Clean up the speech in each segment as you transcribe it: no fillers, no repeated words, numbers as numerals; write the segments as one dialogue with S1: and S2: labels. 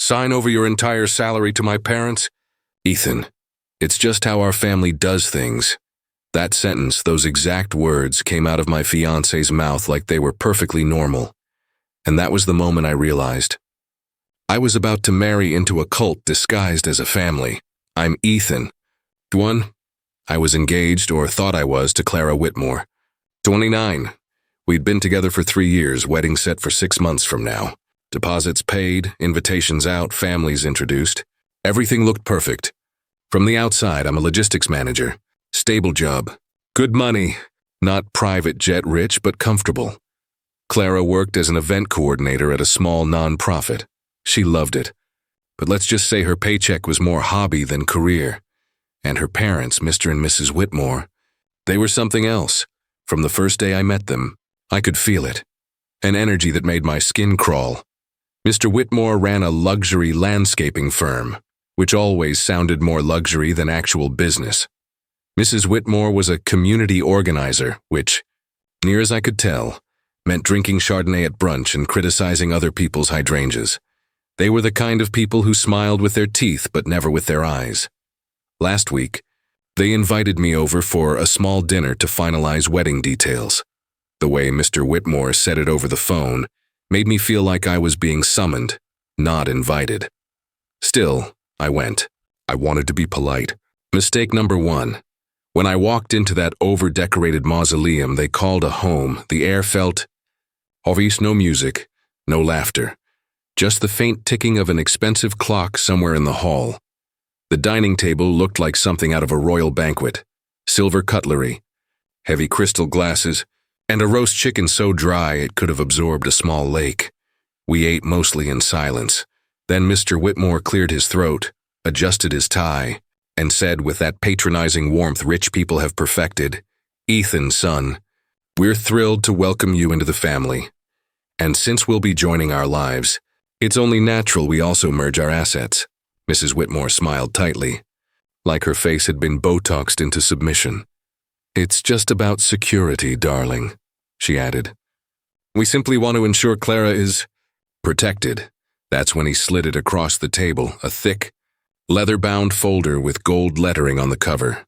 S1: Sign over your entire salary to my parents? Ethan, it's just how our family does things. That sentence, those exact words, came out of my fiancé's mouth like they were perfectly normal. And that was the moment I realized. I was about to marry into a cult disguised as a family. I'm Ethan. 21. I was engaged, or thought I was, to Clara Whitmore. 29. We'd been together for 3 years, wedding set for 6 months from now. Deposits paid, invitations out, families introduced. Everything looked perfect. From the outside, I'm a logistics manager. Stable job. Good money. Not private jet rich, but comfortable. Clara worked as an event coordinator at a small non-profit. She loved it. But let's just say her paycheck was more hobby than career. And her parents, Mr. and Mrs. Whitmore, they were something else. From the first day I met them, I could feel it. An energy that made my skin crawl. Mr. Whitmore ran a luxury landscaping firm, which always sounded more luxury than actual business. Mrs. Whitmore was a community organizer, which, near as I could tell, meant drinking Chardonnay at brunch and criticizing other people's hydrangeas. They were the kind of people who smiled with their teeth but never with their eyes. Last week, they invited me over for a small dinner to finalize wedding details. The way Mr. Whitmore said it over the phone made me feel like I was being summoned, not invited. Still, I went. I wanted to be polite. Mistake number 1. When I walked into that over-decorated mausoleum they called a home, the air felt obvious. No music, no laughter. Just the faint ticking of an expensive clock somewhere in the hall. The dining table looked like something out of a royal banquet. Silver cutlery, heavy crystal glasses, and a roast chicken so dry it could have absorbed a small lake. We ate mostly in silence. Then Mr. Whitmore cleared his throat, adjusted his tie, and said with that patronizing warmth rich people have perfected, "Ethan, son, we're thrilled to welcome you into the family. And since we'll be joining our lives, it's only natural we also merge our assets." Mrs. Whitmore smiled tightly, like her face had been Botoxed into submission. "It's just about security, darling," she added. "We simply want to ensure Clara is protected." That's when he slid it across the table, a thick, leather-bound folder with gold lettering on the cover.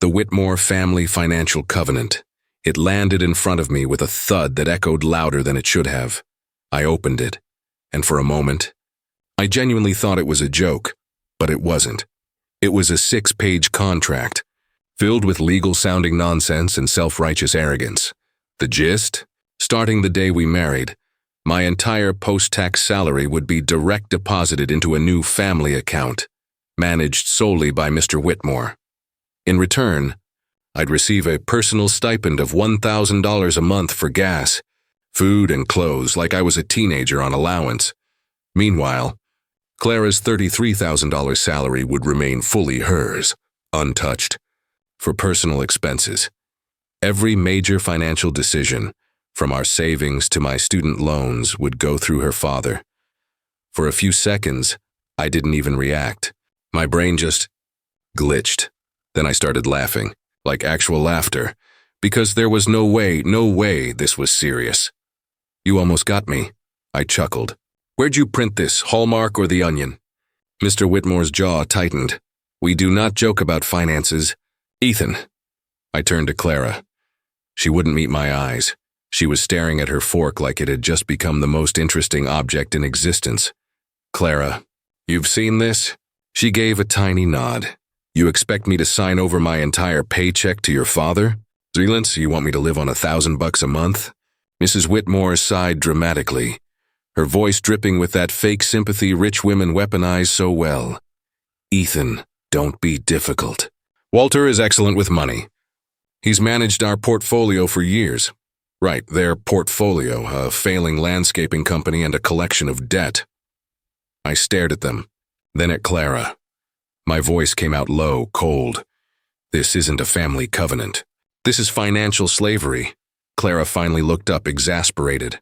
S1: The Whitmore Family Financial Covenant. It landed in front of me with a thud that echoed louder than it should have. I opened it, and for a moment, I genuinely thought it was a joke, but it wasn't. It was a 6-page contract, filled with legal-sounding nonsense and self-righteous arrogance. The gist? Starting the day we married, my entire post-tax salary would be direct deposited into a new family account, managed solely by Mr. Whitmore. In return, I'd receive a personal stipend of $1,000 a month for gas, food, and clothes like I was a teenager on allowance. Meanwhile, Clara's $33,000 salary would remain fully hers, untouched, for personal expenses. Every major financial decision, from our savings to my student loans, would go through her father. For a few seconds, I didn't even react. My brain just glitched. Then I started laughing, like actual laughter, because there was no way this was serious. "You almost got me," I chuckled. "Where'd you print this, Hallmark or The Onion?" Mr. Whitmore's jaw tightened. "We do not joke about finances. Ethan." I turned to Clara. She wouldn't meet my eyes. She was staring at her fork like it had just become the most interesting object in existence. "Clara, you've seen this?" She gave a tiny nod. "You expect me to sign over my entire paycheck to your father? Zealands, you want me to live on $1,000 a month?" Mrs. Whitmore sighed dramatically, her voice dripping with that fake sympathy rich women weaponize so well. "Ethan, don't be difficult. Walter is excellent with money. He's managed our portfolio for years." Right, their portfolio, a failing landscaping company and a collection of debt. I stared at them, then at Clara. My voice came out low, cold. "This isn't a family covenant. This is financial slavery." Clara finally looked up, exasperated.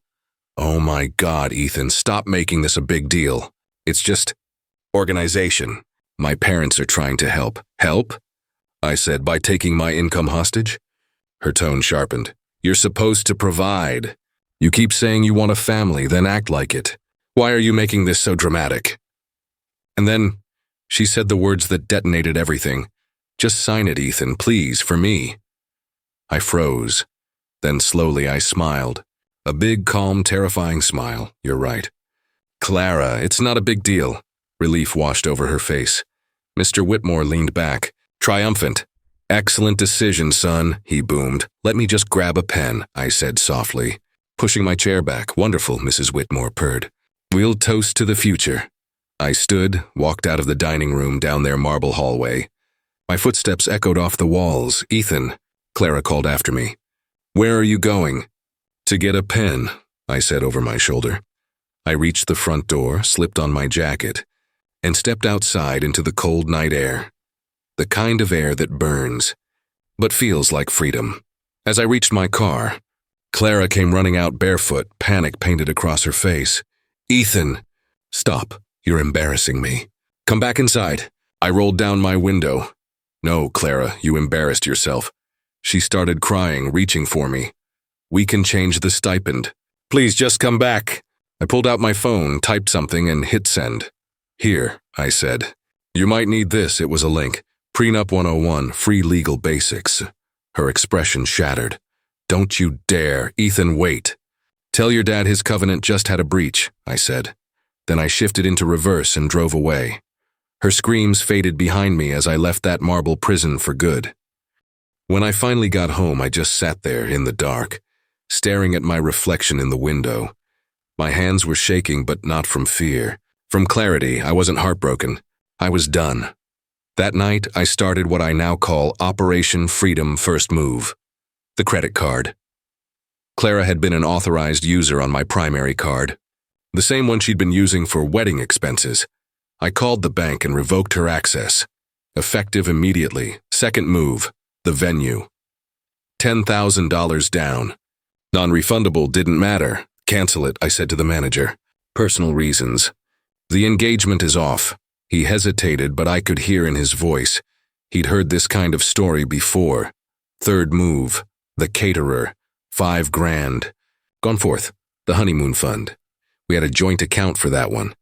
S1: "Oh my God, Ethan, stop making this a big deal. It's just organization. My parents are trying to help." "Help?" I said, "by taking my income hostage?" Her tone sharpened. "You're supposed to provide. You keep saying you want a family, then act like it. Why are you making this so dramatic?" And then she said the words that detonated everything. "Just sign it, Ethan, please, for me." I froze. Then slowly I smiled. A big, calm, terrifying smile, you're right. "Clara, it's not a big deal." Relief washed over her face. Mr. Whitmore leaned back, triumphant. "Excellent decision, son," he boomed. "Let me just grab a pen," I said softly, pushing my chair back. "Wonderful," Mrs. Whitmore purred. "We'll toast to the future." I stood, walked out of the dining room down their marble hallway. My footsteps echoed off the walls. "Ethan," Clara called after me. "Where are you going?" "To get a pen," I said over my shoulder. I reached the front door, slipped on my jacket, and stepped outside into the cold night air. The kind of air that burns, but feels like freedom. As I reached my car, Clara came running out barefoot, panic painted across her face. "Ethan!" "Stop. You're embarrassing me. Come back inside." I rolled down my window. "No, Clara, you embarrassed yourself." She started crying, reaching for me. "We can change the stipend. Please just come back." I pulled out my phone, typed something, and hit send. "Here," I said. "You might need this." It was a link. Prenup 101, free legal basics. Her expression shattered. "Don't you dare. Ethan, wait." "Tell your dad his covenant just had a breach," I said. Then I shifted into reverse and drove away. Her screams faded behind me as I left that marble prison for good. When I finally got home, I just sat there in the dark, staring at my reflection in the window. My hands were shaking, but not from fear. From clarity. I wasn't heartbroken. I was done. That night, I started what I now call Operation Freedom First Move. The credit card. Clara had been an authorized user on my primary card, the same one she'd been using for wedding expenses. I called the bank and revoked her access. Effective immediately. Second move, the venue. $10,000 down. Non-refundable didn't matter. "Cancel it," I said to the manager. "Personal reasons." "The engagement is off." He hesitated, but I could hear in his voice. He'd heard this kind of story before. Third move, the caterer. $5,000. Gone forth. The honeymoon fund. We had a joint account for that one.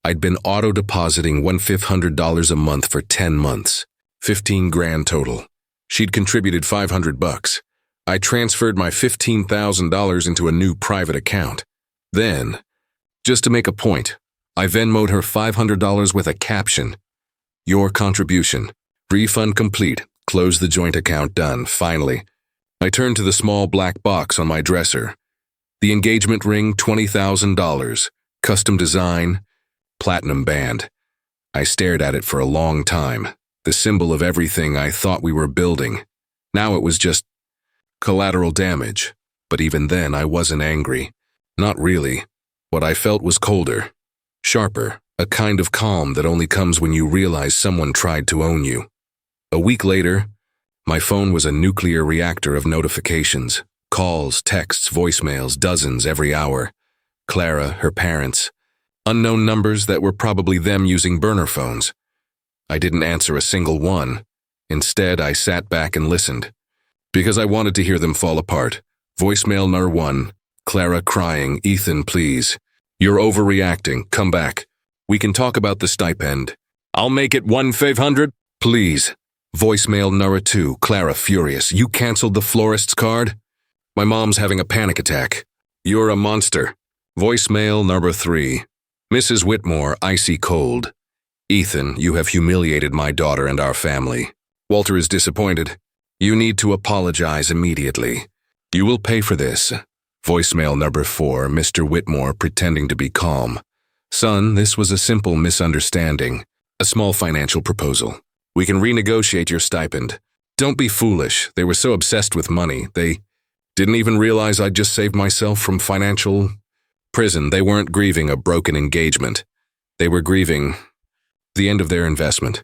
S1: I'd been auto-depositing $1,500 a month for 10 months. $15,000 total. She'd contributed $500. I transferred my $15,000 into a new private account. Then, just to make a point, I Venmo'd her $500 with a caption. "Your contribution. Refund complete. Close the joint account. Done." Finally, I turned to the small black box on my dresser. The engagement ring, $20,000. Custom design, platinum band. I stared at it for a long time, the symbol of everything I thought we were building. Now it was just collateral damage. But even then, I wasn't angry. Not really. What I felt was colder, sharper, a kind of calm that only comes when you realize someone tried to own you. A week later, my phone was a nuclear reactor of notifications. Calls, texts, voicemails, dozens every hour. Clara, her parents. Unknown numbers that were probably them using burner phones. I didn't answer a single one. Instead, I sat back and listened. Because I wanted to hear them fall apart. Voicemail number 1. Clara crying. "Ethan, please. You're overreacting. Come back. We can talk about the stipend. I'll make it $1,500. Please." Voicemail number 2. Clara furious. "You canceled the florist's card? My mom's having a panic attack. You're a monster." Voicemail number 3. Mrs. Whitmore, icy cold. "Ethan, you have humiliated my daughter and our family. Walter is disappointed. You need to apologize immediately. You will pay for this." Voicemail number 4, Mr. Whitmore pretending to be calm. "Son, this was a simple misunderstanding. A small financial proposal. We can renegotiate your stipend. Don't be foolish. They were so obsessed with money. They didn't even realize I'd just saved myself from financial prison. They weren't grieving a broken engagement. They were grieving the end of their investment.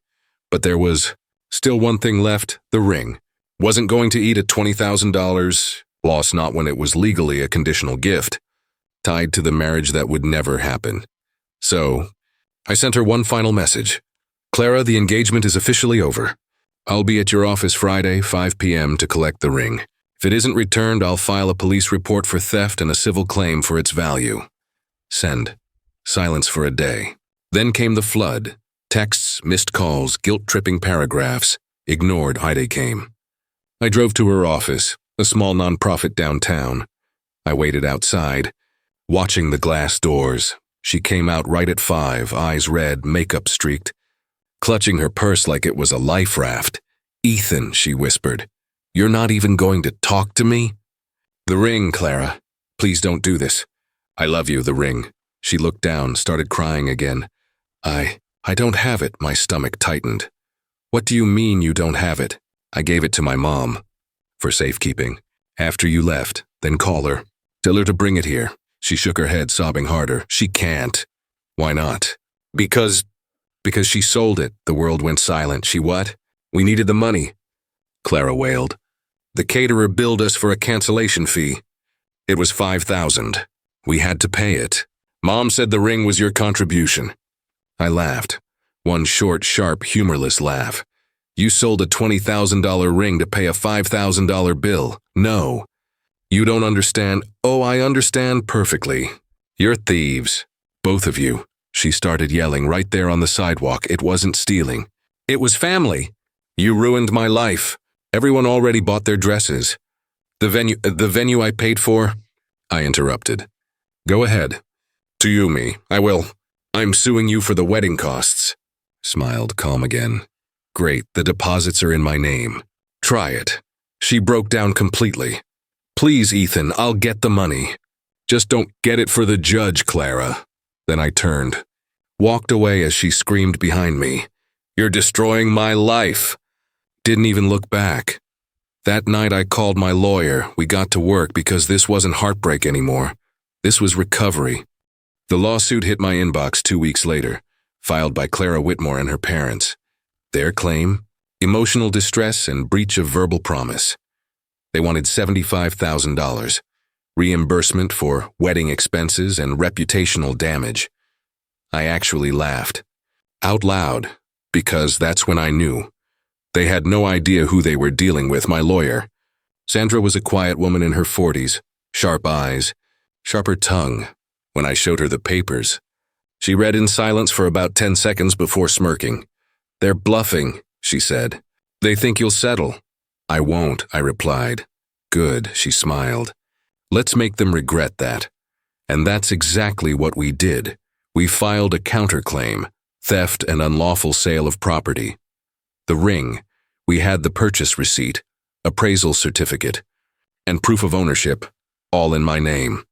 S1: But there was still one thing left, the ring. Wasn't going to eat at $20,000 loss, not when it was legally a conditional gift, tied to the marriage that would never happen. So, I sent her one final message. "Clara, the engagement is officially over. I'll be at your office Friday, 5 p.m. to collect the ring. If it isn't returned, I'll file a police report for theft and a civil claim for its value." Send. Silence for a day. Then came the flood. Texts, missed calls, guilt-tripping paragraphs. Ignored. Heide came. I drove to her office, a small nonprofit downtown. I waited outside, watching the glass doors. She came out right at 5, eyes red, makeup streaked, clutching her purse like it was a life raft. "Ethan," she whispered, "you're not even going to talk to me?" "The ring, Clara. Please don't do this. I love you, the ring." She looked down, started crying again. I don't have it." My stomach tightened. "What do you mean you don't have it?" "I gave it to my mom. For safekeeping. After you left, then call her. Tell her to bring it here." She shook her head, sobbing harder. "She can't." "Why not?" Because she sold it." The world went silent. "She what?" "We needed the money," Clara wailed. "The caterer billed us for a cancellation fee. It was $5,000. We had to pay it. Mom said the ring was your contribution." I laughed. One short, sharp, humorless laugh. "You sold a $20,000 ring to pay a $5,000 bill. No. You don't understand." "Oh, I understand perfectly. You're thieves. Both of you." She started yelling right there on the sidewalk. "It wasn't stealing. It was family. You ruined my life. Everyone already bought their dresses. The venue I paid for?" I interrupted. "Go ahead. To you, me. I will. I'm suing you for the wedding costs." Smiled, calm again. "Great, the deposits are in my name. Try it." She broke down completely. "Please, Ethan, I'll get the money. Just don't get it for the judge, Clara." Then I turned, walked away as she screamed behind me, "You're destroying my life." Didn't even look back. That night I called my lawyer. We got to work because this wasn't heartbreak anymore. This was recovery. The lawsuit hit my inbox 2 weeks later, filed by Clara Whitmore and her parents. Their claim? Emotional distress and breach of verbal promise. They wanted $75,000, reimbursement for wedding expenses and reputational damage. I actually laughed. Out loud, because that's when I knew. They had no idea who they were dealing with, my lawyer. Sandra was a quiet woman in her 40s, sharp eyes, sharper tongue. When I showed her the papers, she read in silence for about 10 seconds before smirking. "They're bluffing," she said. "They think you'll settle." "I won't," I replied. "Good," she smiled. "Let's make them regret that." And that's exactly what we did. We filed a counterclaim, theft and unlawful sale of property. The ring, we had the purchase receipt, appraisal certificate, and proof of ownership, all in my name.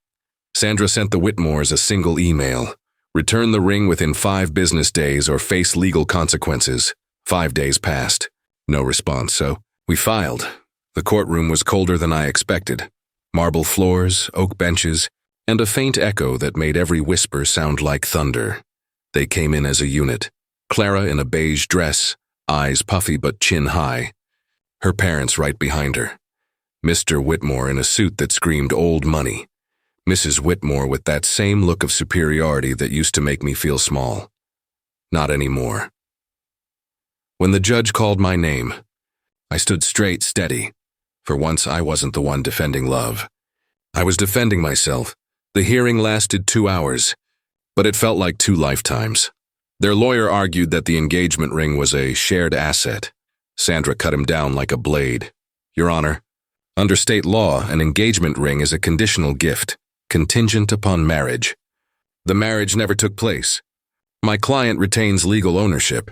S1: Sandra sent the Whitmores a single email. "Return the ring within 5 business days or face legal consequences." 5 days passed. No response, so we filed. The courtroom was colder than I expected. Marble floors, oak benches, and a faint echo that made every whisper sound like thunder. They came in as a unit. Clara in a beige dress, eyes puffy but chin high. Her parents right behind her. Mr. Whitmore in a suit that screamed old money. Mrs. Whitmore with that same look of superiority that used to make me feel small. Not anymore. When the judge called my name, I stood straight, steady. For once, I wasn't the one defending love. I was defending myself. The hearing lasted 2 hours, but it felt like 2 lifetimes. Their lawyer argued that the engagement ring was a shared asset. Sandra cut him down like a blade. "Your Honor, under state law, an engagement ring is a conditional gift, contingent upon marriage. The marriage never took place. My client retains legal ownership."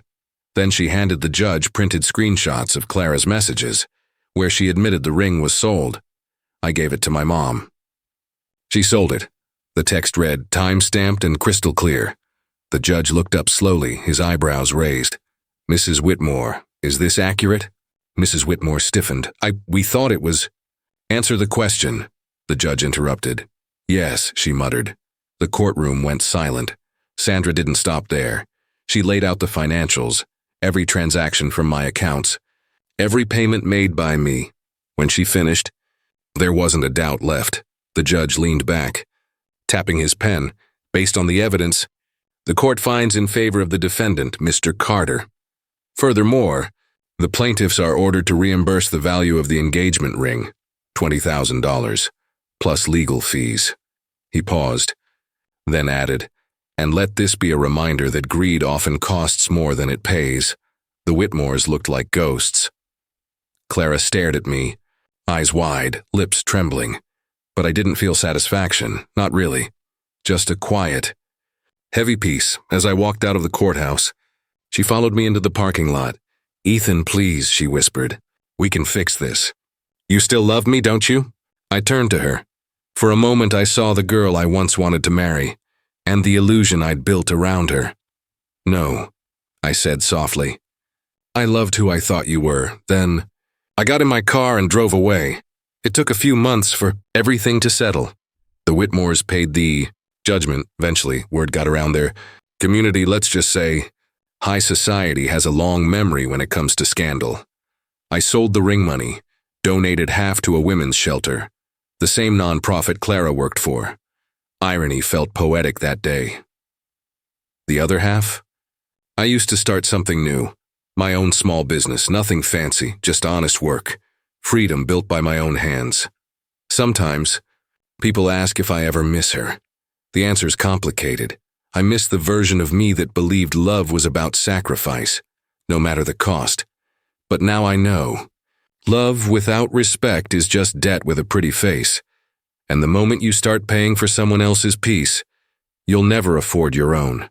S1: Then she handed the judge printed screenshots of Clara's messages, where she admitted the ring was sold. I gave it to my mom. "She sold it." The text read, time-stamped and crystal clear. The judge looked up slowly, his eyebrows raised. "Mrs. Whitmore, is this accurate?" Mrs. Whitmore stiffened. We thought it was." "Answer the question," the judge interrupted. "Yes," she muttered. The courtroom went silent. Sandra didn't stop there. She laid out the financials, every transaction from my accounts, every payment made by me. When she finished, there wasn't a doubt left. The judge leaned back, tapping his pen. "Based on the evidence, the court finds in favor of the defendant, Mr. Carter. Furthermore, the plaintiffs are ordered to reimburse the value of the engagement ring, $20,000, plus legal fees." He paused, then added, And let this be a reminder that greed often costs more than it pays. The Whitmores looked like ghosts. Clara stared at me, eyes wide, lips trembling. But I didn't feel satisfaction, not really. Just a quiet, heavy peace as I walked out of the courthouse. She followed me into the parking lot. "Ethan, please," she whispered. "We can fix this. You still love me, don't you?" I turned to her. For a moment I saw the girl I once wanted to marry, and the illusion I'd built around her. "No," I said softly. "I loved who I thought you were, then." I got in my car and drove away. It took a few months for everything to settle. The Whitmores paid the judgment. Eventually, word got around their community. Let's just say, high society has a long memory when it comes to scandal. I sold the ring money, donated half to a women's shelter, the same nonprofit Clara worked for. Irony felt poetic that day. The other half? I used to start something new. My own small business, nothing fancy, just honest work. Freedom built by my own hands. Sometimes, people ask if I ever miss her. The answer's complicated. I miss the version of me that believed love was about sacrifice, no matter the cost. But now I know. Love without respect is just debt with a pretty face. And the moment you start paying for someone else's peace, you'll never afford your own.